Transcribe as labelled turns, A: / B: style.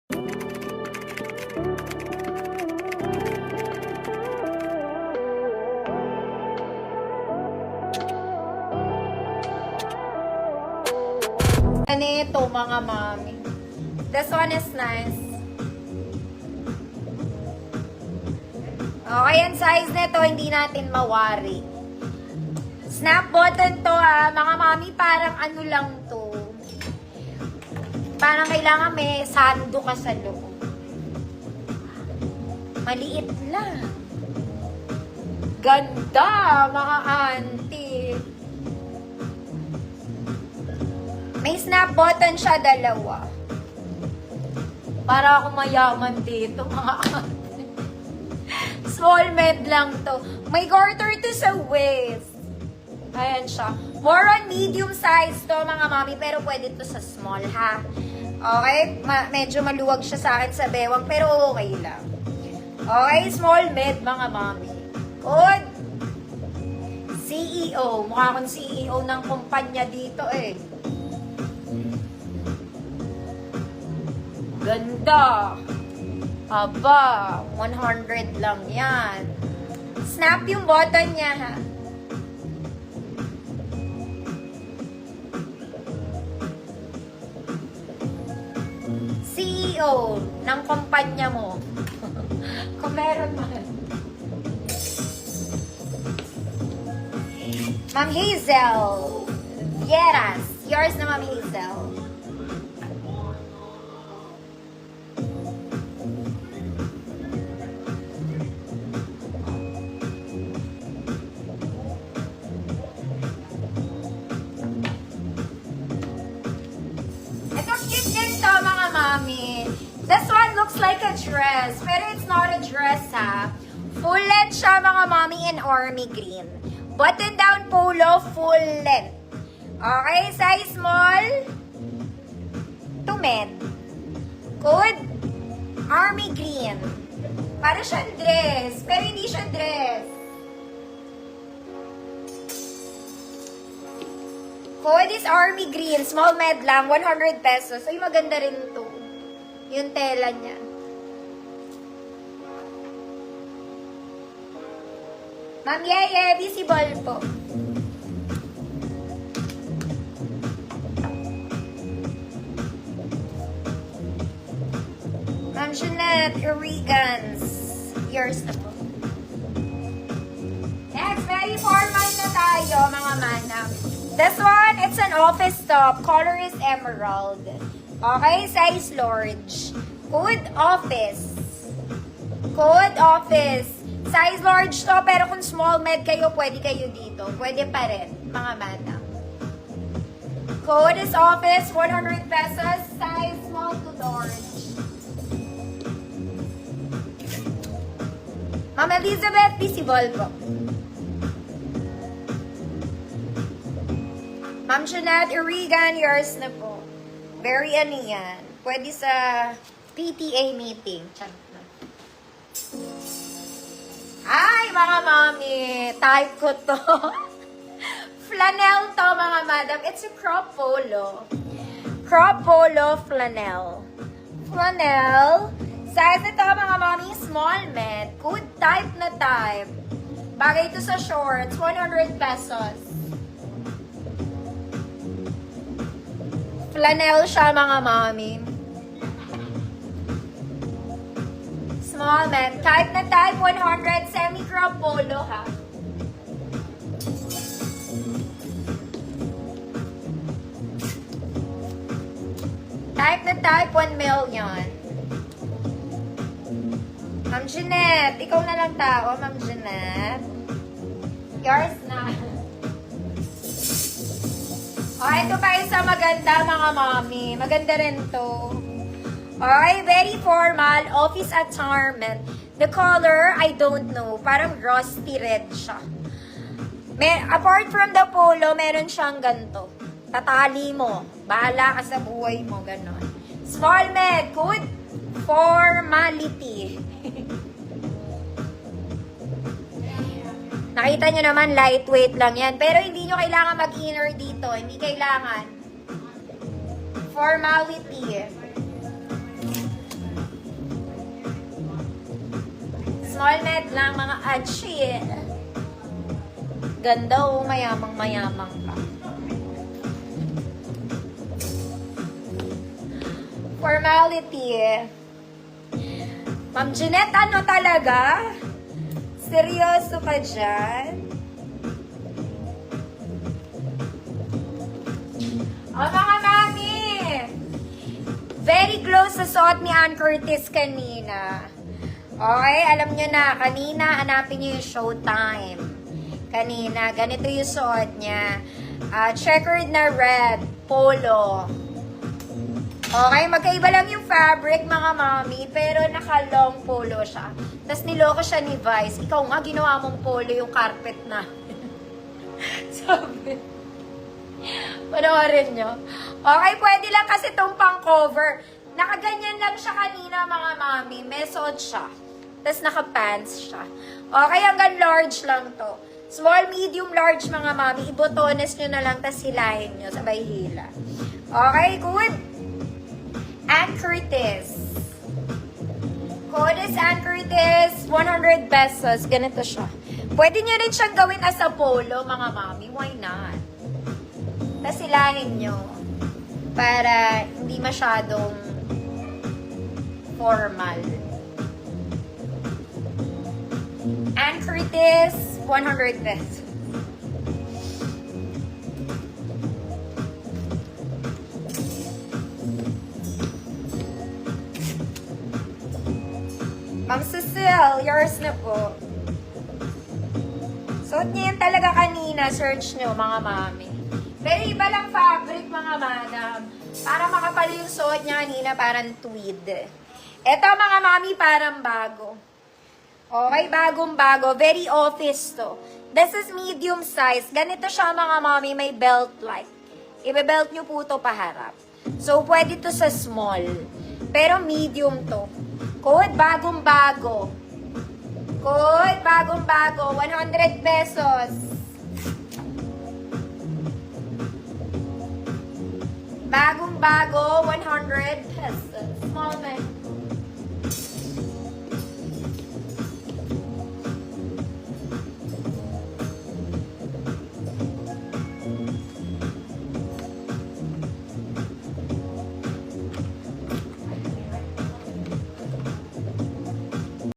A: Ano ito, mga mami? This one is nice. Okay, ang size nito, hindi natin mawari. Snap button to mga mami, parang ano lang to. Parang kailangan may sando ka sa loob. Maliit lang. Ganda, mga auntie. May snap button siya, dalawa. Para ako mayaman dito, mga auntie. Small med lang to. May garter to sa waist. Ayan siya. More on medium size to, mga mami, pero pwede to sa small, ha? Okay? Medyo maluwag siya sa akin sa bewang, pero okay lang. Okay? Small med, mga mami. Good. CEO. Mukha akong CEO ng kumpanya dito, eh. Ganda. Aba, 100 lang yan. Snap yung button niya, ha? CEO ng kumpanya mo. Kung meron man. Ma'am Hazel. Yes. Yours na, Ma'am Hazel. Mami. This one looks like a dress, pero it's not a dress, ha. Full length siya, mga mami, in army green. Button down polo, full length. Okay, size small to med. Good. Army green. Para siyang dress, pero hindi siya dress. Good is army green, small med lang, 100 pesos. Ay, maganda rin to. Yung tela niya. Ma'am Yeye, visible po. Ma'am Jeanette, Eurigans. Yours na po. Next, very formal na tayo, mga manang. This one, it's an office top. Color is emerald. Okay, size large. Good office. Good office. Size large to, pero kung small med kayo, pwede kayo dito. Pwede pa rin, mga manang. Good is office, 100 pesos. Size small to large. Ma'am Elizabeth, visible po. Ma'am Jeanette, Eurigans, yours na po. Very ano yan. Pwede sa PTA meeting. Ay, mga mami. Type ko to. Flannel to, mga madam. It's a crop polo. Crop polo flannel. Flannel. Size nito, mga mami, small med. Good type na type. Bagay ito sa shorts. 100 pesos. Flannel siya, mga mami. Small med. Type na type, 100. Semi-crop polo, ha? Type na type, 1 million. Ma'am Jeanette, ikaw na lang tao, Ma'am Jeanette. Yours na. Okay, ito pa isa maganda, mga mami. Maganda rin to. Okay, very formal. Office attire. The color, I don't know. Parang rusty red siya. Apart from the polo, meron siyang ganito. Tatali mo. Bahala ka sa buhay mo. Ganon. Small med. Good formality. Nakita nyo naman, lightweight lang yan. Pero hindi nyo kailangan mag-inner dito. Hindi kailangan. Formality. Small net lang, mga achi. Ganda oh, mayamang-mayamang ka. Formality. Ma'am Jeanette, ano talaga? Seryoso ka dyan? O mga mami, very close sa suot ni Ann Curtis kanina. Okay, alam nyo na, kanina hanapin nyo yung showtime. Kanina, ganito yung suot niya. Checkered na red, polo. Okay, magkaiba lang yung fabric, mga mami, pero naka-long polo siya. Tapos niloko siya ni Vice. Ikaw nga, ginawa mong polo yung carpet na. Sabi. Panoorin nyo. Okay, pwede lang kasi itong pang-cover. Nakaganyan lang siya kanina, mga mami. Mesod siya. Tapos naka-pants siya. Okay, hanggang large lang to. Small, medium, large, mga mami. Ibotones nyo na lang, tapos hilahin nyo. Sabay hila. Okay, good. Ann Curtis. Code is Ann Curtis. 100 pesos. Ganito siya. Pwede nyo rin siyang gawin as a polo, mga mami. Why not? Tapos hilahin nyo. Para hindi masyadong formal. Ann Curtis, 100 pesos. Ma'am Cecile, yours na po. Suot niya yan talaga kanina. Search nyo, mga mami. Pero iba lang fabric, mga madam. Para makapal yung suot niya kanina, parang tweed. Eto, mga mami, parang bago. Okay, bagong-bago. Very office to. This is medium size. Ganito siya, mga mami, may belt-like. Ibe-belt nyo po to paharap. So, pwede to sa small. Pero medium to. Code, bagong-bago. Code, bagong-bago. 100 pesos. Bagong-bago, 100 pesos. Small man.